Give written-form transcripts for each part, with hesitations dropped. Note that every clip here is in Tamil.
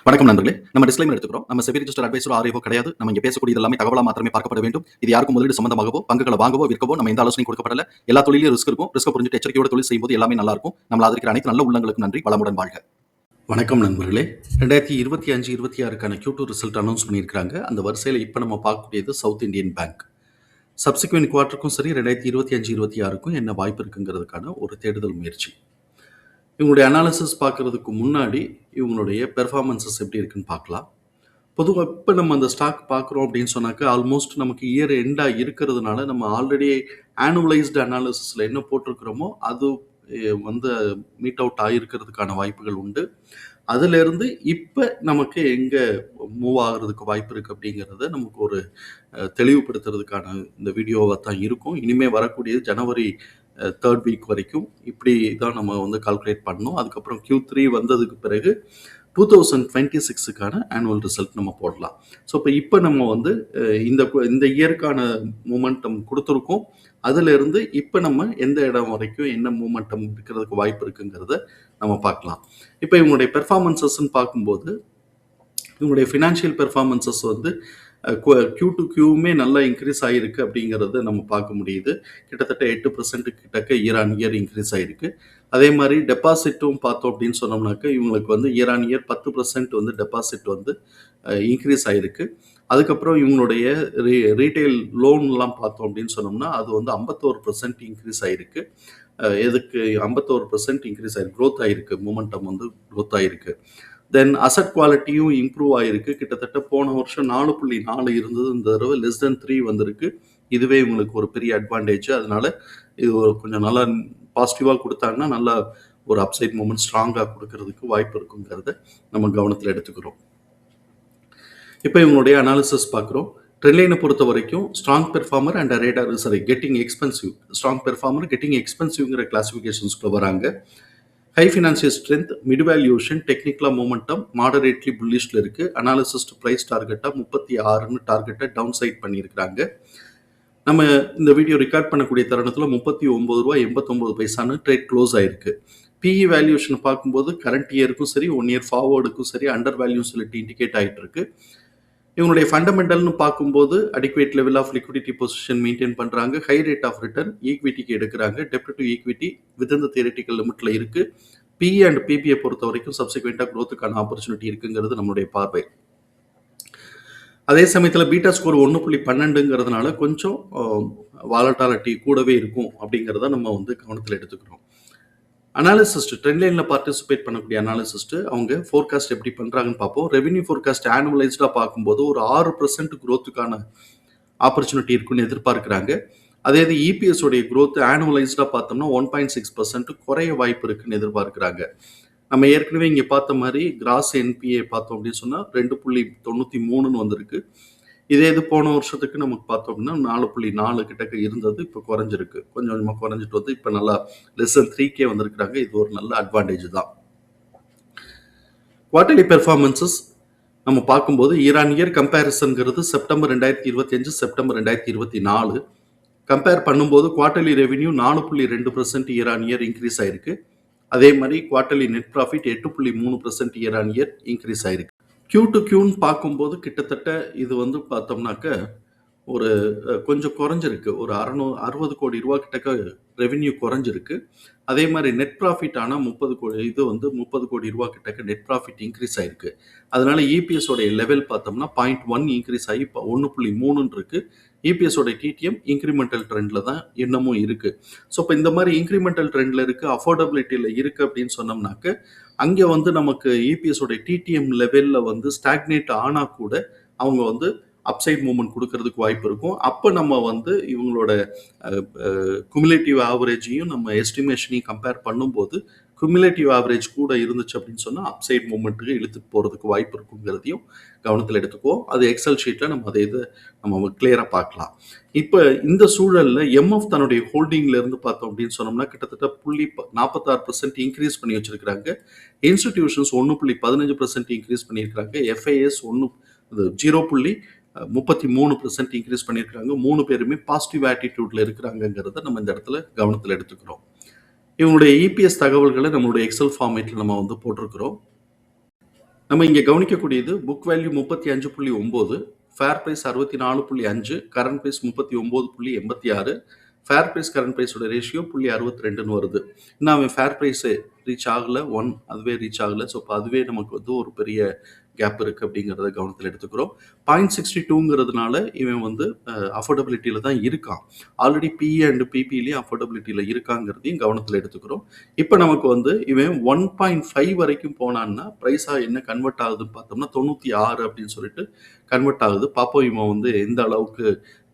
வணக்கம் நண்பர்களே. நம்ம டிஸ்க்ளைமர் எடுத்துக்கிறோம். நம்ம செபி ரிஜிஸ்டர் அட்வைசர் ஆர்ஐஓ கிடையாது. நம்ம இங்க பேசக்கூடியது எல்லாமே தகவலா மாத்திரமே பார்க்கப்பட வேண்டும். இது யாருக்கும் முதலீடு சம்பந்தமாகவோ, பங்குகளை வாங்கவோ, விற்கவோ நம்ம எந்த ஆலோசனையும் கொடுக்கப்படல. எல்லா தொழிலும் ரிஸ்க் இருக்கும். ரிஸ்க் புரிஞ்சுட்டு எச்சரிக்கையோட தொழில் செய்யும்போது எல்லாமே நல்லா இருக்கும். நம்மள ஆதரிக்கிற அனைத்து நல்ல உள்ளங்களுக்கும் நன்றி. வளமுடன் வாழ்க. வணக்கம் நண்பர்களே. 2025-26க்கான Q2 ரிசல்ட் அனௌன்ஸ் பண்ணியிருக்காங்க. அந்த வரிசையில் இப்போ நம்ம பார்க்கக்கூடியது சவுத் இந்தியன் பேங்க். சப்சிக்வெண்ட் குவார்ட்டருக்கும் சரி 2025-26க்கும் என்ன வாய்ப்பு இருக்குங்கிறதுக்கான ஒரு தேடுதல் முயற்சி. இவங்களுடைய அனாலிசிஸ் பார்க்கறதுக்கு முன்னாடி இவங்களுடைய பெர்ஃபார்மன்ஸஸ் எப்படி இருக்குன்னு பார்க்கலாம். பொதுவாக இப்போ நம்ம அந்த ஸ்டாக் பார்க்குறோம் அப்படின்னு சொன்னாக்க ஆல்மோஸ்ட் நமக்கு இயர் எண்டாக இருக்கிறதுனால நம்ம ஆல்ரெடி ஆனுவலைஸ்டு அனாலிசிஸில் என்ன போட்டிருக்கிறோமோ அது வந்து மீட் அவுட் ஆகிருக்கிறதுக்கான வாய்ப்புகள் உண்டு. அதிலிருந்து இப்போ நமக்கு எங்கே மூவ் ஆகிறதுக்கு வாய்ப்பு இருக்குது அப்படிங்கிறத நமக்கு ஒரு தெளிவுபடுத்துறதுக்கான இந்த வீடியோவாக தான் இருக்கும். இனிமேல் வரக்கூடியது ஜனவரி 3rd வீக் வரைக்கும் இப்படி தான் நம்ம வந்து கால்குலேட் பண்ணணும். அதுக்கப்புறம் Q3 வந்ததுக்கு பிறகு 2026க்கான ஆனுவல் ரிசல்ட் நம்ம போடலாம். ஸோ இப்போ நம்ம வந்து இந்த இயருக்கான மூமெண்டம் கொடுத்துருக்கோம். அதிலிருந்து இப்போ நம்ம எந்த இடம் வரைக்கும் என்ன மூமெண்டம் இருக்கிறதுக்கு வாய்ப்பு இருக்குங்கிறத நம்ம பார்க்கலாம். இப்போ இவங்களுடைய பெர்ஃபார்மன்ஸஸ்ன்னு பார்க்கும்போது இவங்களுடைய ஃபினான்ஷியல் பெர்ஃபார்மன்ஸஸ் வந்து Q2Qவுமே நல்லா இன்க்ரீஸ் ஆகிருக்கு அப்படிங்கிறத நம்ம பார்க்க முடியுது. கிட்டத்தட்ட 8% கிட்டக்க இயர் ஆன் இயர் இன்க்ரீஸ் ஆகிருக்கு. அதே மாதிரி டெபாசிட்டும் பார்த்தோம் அப்படின்னு சொன்னோம்னாக்க இவங்களுக்கு வந்து இயர் ஆன் இயர் 10% வந்து டெபாசிட் வந்து இன்க்ரீஸ் ஆகிருக்கு. அதுக்கப்புறம் இவங்களுடைய ரீட்டைல் லோன்லாம் பார்த்தோம் அப்படின்னு சொன்னோம்னா அது வந்து 51% இன்க்ரீஸ் ஆகிருக்கு. எதுக்கு 51% இன்க்ரீஸ் ஆகிருக்கு, க்ரோத் ஆகிருக்கு, மூமெண்டம் வந்து க்ரோத் ஆகிருக்கு. தென் அசட் குவாலிட்டியும் இம்ப்ரூவ் ஆகிருக்கு. கிட்டத்தட்ட போன வருஷம் 4.4 இருந்தது, இந்த தடவை <3 வந்திருக்கு. இதுவே இவங்களுக்கு ஒரு பெரிய அட்வான்டேஜ். அதனால இது ஒரு கொஞ்சம் நல்லா பாசிட்டிவாக கொடுத்தாங்கன்னா நல்லா ஒரு அப்சைட் மூமெண்ட் ஸ்ட்ராங்காக கொடுக்கறதுக்கு வாய்ப்பு இருக்குங்கிறத நம்ம கவனத்தில் எடுத்துக்கிறோம். இப்போ இவங்களுடைய அனாலிசிஸ் பார்க்குறோம். ட்ரெண்ட்லைனை பொறுத்த வரைக்கும் strong performer and radar getting expensive, strong performer getting எக்ஸ்பென்சிவ்ங்கிற கிளாசிஃபிகேஷன்ஸ்க்குள்ள வராங்க. High financial strength, mid valuation, டெக்னிக்கலா மூமெண்டம் மாடரேட்லி புல்லிஷ்ல இருக்கு. அனாலிசிஸ்ட் பிரைஸ் டார்கெட்டா 36ன்னு டார்கெட்டை டவுன் சைட் பண்ணியிருக்கிறாங்க. நம்ம இந்த வீடியோ ரெக்கார்ட் பண்ணக்கூடிய தருணத்தில் ₹39.89 ட்ரேட் க்ளோஸ் ஆயிருக்கு. பிஇ வேல்யூஷன் பார்க்கும்போது கரண்ட் இயருக்கும் சரி 1 இயர் ஃபார்வர்டுக்கும் சரி அண்டர் வேல்யூ சொல்லிட்டு இண்டிகேட் ஆகிட்டு இருக்கு. இவங்களுடைய ஃபண்டமெண்டல்னு பார்க்கும்போது adequate level of liquidity position maintain பண்ணுறாங்க. ஹை ரேட் ஆஃப் ரிட்டர்ன், ஈக்விட்டிக்கு எடுக்கிறாங்க. டெப்ட் to equity within the theoretical லிமிட்டில் இருக்குது. பிஇ அண்ட் பிபிஐ பொறுத்த வரைக்கும் சப்சிக்வெண்ட்டாக க்ரோத்துக்கான ஆப்பர்ச்சுனிட்டி இருக்குங்கிறது நம்மளுடைய பார்வை. அதே சமயத்தில் பீட்டா ஸ்கோர் 1.12ங்கிறதுனால கொஞ்சம் வாலட்டாலிட்டி கூடவே இருக்கும் அப்படிங்கிறத நம்ம வந்து கவனத்தில் எடுத்துக்கிறோம். அனாலிசிஸ்ட் ட்ரெண்ட் லைனில் பார்ட்டிசிபேட் பண்ணக்கூடிய அனாலிசிஸ்ட் அவங்க ஃபோர்காஸ்ட் எப்படி பண்ணுறாங்கன்னு பார்ப்போம். ரெவென்யூ ஃபோர்காஸ்ட் ஆனுவலைஸ்டாக பார்க்கும்போது ஒரு 6% க்ரோத்துக்கான ஆப்பர்ச்சுனிட்டி இருக்குன்னு எதிர்பார்க்குறாங்க. அதே இது இபிஎஸ் உடைய க்ரோத் ஆனுவலைஸ்டாக பார்த்தோம்னா 1.6% குறைய வாய்ப்பு இருக்குன்னு எதிர்பார்க்குறாங்க. நம்ம ஏற்கனவே இங்கே பார்த்த மாதிரி கிராஸ் என்பிஏ பார்த்தோம் அப்படின்னு சொன்னால் 2.93ன்னு வந்திருக்கு. இதே இது போன வருஷத்துக்கு நமக்கு பார்த்தோம் அப்படின்னா 4.4 கிட்டக்க இருந்தது, இப்போ குறைஞ்சிருக்கு. கொஞ்சம் கொஞ்சமாக குறைஞ்சிட்டு வந்து இப்போ நல்லா <3K வந்திருக்கிறாங்க. இது ஒரு நல்ல அட்வான்டேஜ் தான். குவார்டர்லி பெர்ஃபார்மன்ஸஸ் நம்ம பார்க்கும்போது இயர் ஆன் இயர் கம்பேரிசன்கிறது செப்டம்பர் 2025 செப்டம்பர் 2024 கம்பேர் பண்ணும்போது quarterly revenue 4.2% year on year increase ஆயிருக்கு. அதே மாதிரி quarterly net profit 8.3% year on year increase ஆயிருக்கு. Q2Qன்னு பார்க்கும்போது கிட்டத்தட்ட இது வந்து பார்த்தோம்னாக்க ஒரு கொஞ்சம் குறைஞ்சிருக்கு. ஒரு 60 கோடி ரூபா கிட்டக்க ரெவென்யூ குறைஞ்சிருக்கு. அதே மாதிரி நெட் ப்ராஃபிட் ஆனால் 30 கோடி ரூபா கிட்டக்க நெட் ப்ராஃபிட் இன்க்ரீஸ் ஆயிருக்கு. அதனால இபிஎஸ் உடைய லெவல் பார்த்தோம்னா 0.1 இன்க்ரீஸ் ஆகி இப்போ 1.3 இருக்கு. இபிஎஸ் உடைய டிடிஎம் இன்க்ரிமெண்டல் ட்ரெண்ட்ல தான் இன்னமும் இருக்கு. ஸோ இப்போ இந்த மாதிரி இன்க்ரிமெண்டல் ட்ரெண்ட்ல இருக்கு, அஃபோர்டபிலிட்டியில் இருக்கு அப்படின்னு சொன்னோம்னாக்க அங்கே வந்து நமக்கு இபிஎஸ் உடைய டிடிஎம் லெவலில் வந்து ஸ்டாக்னேட் ஆனால் கூட அவங்க வந்து அப்சைட் மூவ்மெண்ட் கொடுக்கறதுக்கு வாய்ப்பு இருக்கும். அப்போ நம்ம வந்து இவங்களோட குமுலேட்டிவ் ஆவரேஜையும் நம்ம எஸ்டிமேஷனையும் கம்பேர் பண்ணும்போது குமுலேட்டிவ் ஆவரேஜ் கூட இருந்துச்சு அப்படின்னு சொன்னால் அப்சைட் மூவ்மெண்ட்டுக்கு இழுத்துட்டு போகிறதுக்கு வாய்ப்பு இருக்குங்கிறதையும் கவனத்தில் எடுத்துக்குவோம். அது எக்ஸல் ஷீட்டில் நம்ம அதை நம்ம கிளியராக பார்க்கலாம். இப்போ இந்த சூழலில் எம்எஃப் தன்னுடைய ஹோல்டிங்ல இருந்து பார்த்தோம் அப்படின்னு சொன்னோம்னா கிட்டத்தட்ட 46% இன்க்ரீஸ் பண்ணி வச்சிருக்கிறாங்க. இன்ஸ்டிடியூஷன்ஸ் 1.15% இன்க்ரீஸ் பண்ணியிருக்கிறாங்க. எஃப்ஐஎஸ் 0.33% இன்க்ரீஸ் பண்ணியிருக்காங்க. 3 பேருமே பாசிட்டிவ் ஆட்டிடியூட்ல இருக்கிறாங்கிறத நம்ம இந்த இடத்துல கவனத்தில் எடுத்துக்கிறோம். இவங்களுடைய இபிஎஸ் தகவல்களை நம்மளுடைய எக்ஸல் ஃபார்மேட்டில் நம்ம வந்து போட்டிருக்கிறோம். நம்ம இங்க கவனிக்கக்கூடியது book value 35.9, fair price 64.5, current price 39.86, fair price current பிரைஸோட ரேஷியோ 0.62ன்னு வருது. இன்னும் அவன் ஃபேர் பிரைஸ் ரீச் ஆகல, 1 அதுவே ரீச் ஆகல. ஸோ இப்போ அதுவே நமக்கு வந்து ஒரு பெரிய கேப் இருக்கு அப்படிங்கிறத கவனத்தில் எடுத்துக்கிறோம். 0.62ங்கிறதுனால இவன் வந்து அஃபோர்டபிலிட்டியில தான் இருக்கான். ஆல்ரெடி பிஇ அண்ட் பிபிலையும் அஃபோர்டபிலிட்டியில இருக்காங்கிறதையும் கவனத்தில் எடுத்துக்கிறோம். இப்போ நமக்கு வந்து இவன் 1.5 வரைக்கும் போனான்னா பிரைஸா என்ன கன்வெர்ட் ஆகுதுன்னு பார்த்தோம்னா 96 அப்படின்னு சொல்லிட்டு கன்வெர்ட் ஆகுது. பாப்போம் இவன் வந்து எந்த அளவுக்கு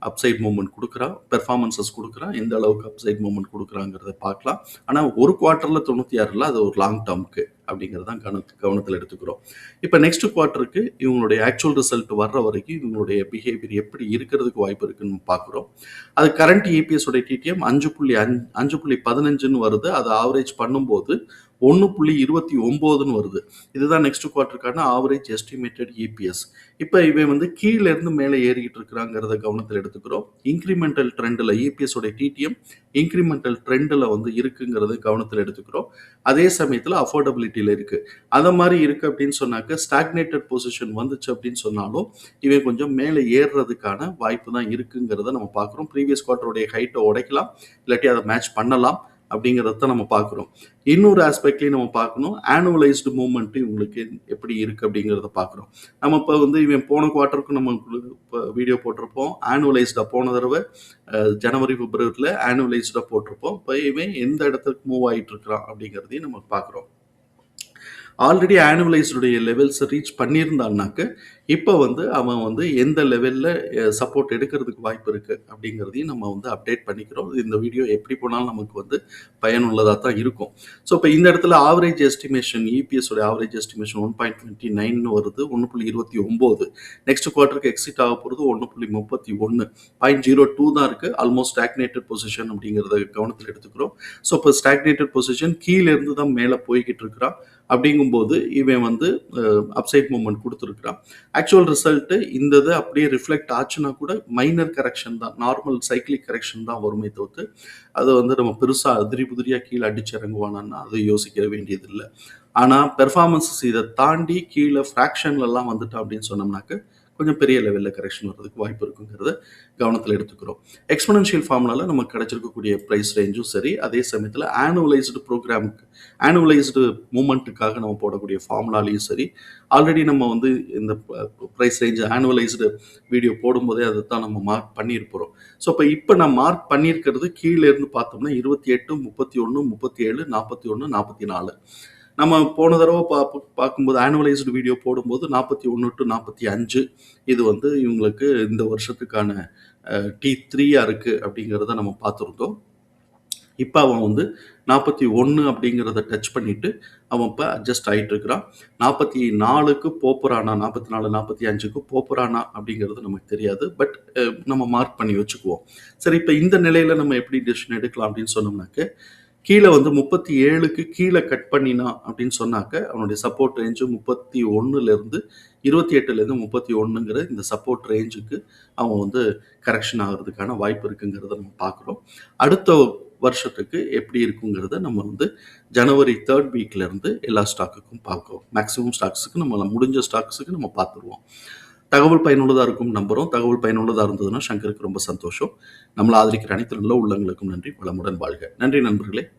அப்சைட் மூவ்மெண்ட் கொடுக்குறான், பெர்ஃபார்மன்சஸ் கொடுக்குறான், எந்த அளவுக்கு அப்சைட் மூவ்மெண்ட் கொடுக்குறாங்கிறத பார்க்கலாம். ஆனால் ஒரு குவார்ட்டரில் 96 இல்லை, அது ஒரு லாங் டேர்முக்கு அப்படிங்கிறதான் கவனத்தில் எடுத்துக்கிறோம். இப்போ நெக்ஸ்ட் குவார்ட்டருக்கு இவங்களுடைய ஆக்சுவல் ரிசல்ட் வர்ற வரைக்கும் இவங்களுடைய பிஹேவியர் எப்படி இருக்கிறதுக்கு வாய்ப்பு இருக்குன்னு பார்க்குறோம். அது கரண்ட் இபிஎஸ் உடைய டிடிஎம் 5.15ன்னு வருது. அதை ஆவரேஜ் பண்ணும்போது 1.29ன்னு வருது. இதுதான் நெக்ஸ்ட் குவார்ட்டருக்கான ஆவரேஜ் எஸ்டிமேட்டட் இபிஎஸ். இப்போ இவன் வந்து கீழே இருந்து மேலே ஏறிக்கிட்டு இருக்கிறாங்கிறத கவனத்தில் எடுத்துக்கிறோம். இன்க்ரிமெண்டல் ட்ரெண்டில் இபிஎஸ் உடைய டிடிஎம் இன்க்ரிமெண்டல் ட்ரெண்டில் வந்து இருக்குங்கிறத கவனத்தில் எடுத்துக்கிறோம். அதே சமயத்தில் அஃபோர்டபிலிட்டியில் இருக்கு. அதை மாதிரி இருக்கு அப்படின்னு சொன்னாக்க ஸ்டாக்னேட்டட் பொசிஷன் வந்துச்சு அப்படின்னு சொன்னாலும் இவன் கொஞ்சம் மேலே ஏறுறதுக்கான வாய்ப்பு தான் இருக்குங்கிறத நம்ம பார்க்குறோம். ப்ரீவியஸ் குவார்ட்டருடைய ஹைட்டை உடைக்கலாம், இல்லாட்டி அதை மேட்ச் பண்ணலாம் அப்படிங்கிறத நம்ம பார்க்குறோம். இன்னொரு ஆஸ்பெக்ட்லையும் நம்ம பார்க்கணும், ஆனுவலைஸ்டு மூவ்மெண்ட் இவங்களுக்கு எப்படி இருக்குது அப்படிங்கிறத பார்க்குறோம். நம்ம இப்போ வந்து இவன் போன குவார்ட்டருக்கு நம்ம இப்போ வீடியோ போட்டிருப்போம். ஆனுவலைஸ்டாக போன தடவை ஜனவரி பிப்ரவரியில் ஆனுவலைஸ்டாக போட்டிருப்போம். இப்போ இவன் எந்த இடத்துக்கு மூவ் ஆகிட்டு இருக்கிறான் அப்படிங்கிறதையும் நம்ம பார்க்குறோம். ஆல்ரெடி ஆனுவலைஸ்டுடைய லெவல்ஸை ரீச் பண்ணியிருந்தான்னாக்க இப்போ வந்து அவன் வந்து எந்த லெவலில் சப்போர்ட் எடுக்கிறதுக்கு வாய்ப்பு இருக்குது அப்படிங்கிறதையும் நம்ம வந்து அப்டேட் பண்ணிக்கிறோம். இந்த வீடியோ எப்படி போனாலும் நமக்கு வந்து பயனுள்ளதாக தான் இருக்கும். ஸோ இப்போ இந்த இடத்துல ஆவரேஜ் எஸ்டிமேஷன் இபிஎஸோட ஆவரேஜ் எஸ்டிமேஷன் 1.29 வருது, 1.29. நெக்ஸ்ட் குவார்ட்டருக்கு எக்ஸிட் ஆக போகிறது 1.31, 0.02 தான் இருக்குது. ஆல்மோஸ்ட் ஸ்டாக்னேட்டட் பொசிஷன் அப்படிங்கிறத கவனத்தில் எடுத்துக்கிறோம். ஸோ இப்போ ஸ்டாக்னேட்டட் பொசிஷன் கீழே இருந்து தான் மேலே போய்கிட்டு இருக்கிறான். அப்படிங்கும்போது இவன் வந்து அப்சைட் மூவ்மெண்ட் கொடுத்துருக்கிறான். ஆக்சுவல் ரிசல்ட்டு இந்த இது அப்படியே ரிஃப்ளெக்ட் ஆச்சுன்னா கூட மைனர் கரெக்ஷன் தான், நார்மல் சைக்கிளிக் கரெக்ஷன் தான் வருமே தவிர்த்து அதை வந்து நம்ம பெருசாக அதிரி புதிரியாக கீழே அடிச்சு இறங்குவானான்னா அது யோசிக்க வேண்டியதில்லை. ஆனால் பெர்ஃபார்மன்ஸஸ் இதை தாண்டி கீழே ஃப்ராக்ஷன்லலாம் வந்துட்டோம் அப்படின்னு சொன்னோம்னாக்க கொஞ்சம் பெரிய லெவலில் கரெக்ஷன் வர்றதுக்கு வாய்ப்பு இருக்குங்கிறத கவனத்தில் எடுத்துக்கிறோம். எக்ஸ்பனன்ஷியல் ஃபார்முலாவில் நமக்கு கிடைச்சிருக்கக்கூடிய ப்ரைஸ் ரேஞ்சும் சரி, அதே சமயத்தில் ஆனுவலைஸ்டு ப்ரோக்ராமுக்கு ஆனுவலைஸ்டு மூமெண்ட்டுக்காக நம்ம போடக்கூடிய ஃபார்முலாலையும் சரி, ஆல்ரெடி நம்ம வந்து இந்த ப்ரைஸ் ரேஞ்சு ஆனுவலைஸ்டு வீடியோ போடும்போதே அதை தான் நம்ம மார்க் பண்ணியிருப்போம். ஸோ இப்போ நான் மார்க் பண்ணியிருக்கிறது கீழே இருந்து பார்த்தோம்னா 28, 31, 37, 41, 44. நம்ம போன தடவை பார்க்கும்போது ஆனுவலைஸ்டு வீடியோ போடும்போது 41 to 45 இது வந்து இவங்களுக்கு இந்த வருஷத்துக்கான T3 இருக்குது அப்படிங்கிறத நம்ம பார்த்துருந்தோம். இப்போ அவன் வந்து 41 அப்படிங்கிறத டச் பண்ணிட்டு அவன் இப்போ அட்ஜஸ்ட் ஆகிட்டு இருக்கிறான். 44க்கு போப்புறானா, 44, 45க்கு போப்புறானா அப்படிங்கிறது நமக்கு தெரியாது. பட் நம்ம மார்க் பண்ணி வச்சுக்குவோம். சரி, இப்போ இந்த நிலையில் நம்ம எப்படி டிசிஷன் எடுக்கலாம் அப்படின்னு சொன்னோம்னாக்க, கீழே வந்து 37க்கு கீழே கட் பண்ணினா அப்படின்னு சொன்னாக்க அவனுடைய சப்போர்ட் ரேஞ்சு 31லேருந்து 28லேருந்து 31ங்கிற இந்த சப்போர்ட் ரேஞ்சுக்கு அவன் வந்து கரெக்ஷன் ஆகிறதுக்கான வாய்ப்பு இருக்குங்கிறத நம்ம பார்க்குறோம். அடுத்த வருஷத்துக்கு எப்படி இருக்குங்கிறத நம்ம வந்து ஜனவரி 3rd வீக்லேருந்து எல்லா ஸ்டாக்குக்கும் பார்க்குறோம். மேக்ஸிமம் ஸ்டாக்ஸுக்கு நம்ம முடிஞ்ச ஸ்டாக்ஸுக்கு நம்ம பார்த்துருவோம். தகவல் பயனுள்ளதாக இருக்கும் நம்புகிறோம். தகவல் பயனுள்ளதாக இருந்ததுன்னா சங்கருக்கு ரொம்ப சந்தோஷம். நம்மளை ஆதரிக்கிற அனைத்து நல்ல உள்ளங்களுக்கும் நன்றி. வளமுடன் வாழ்க. நன்றி நண்பர்களே.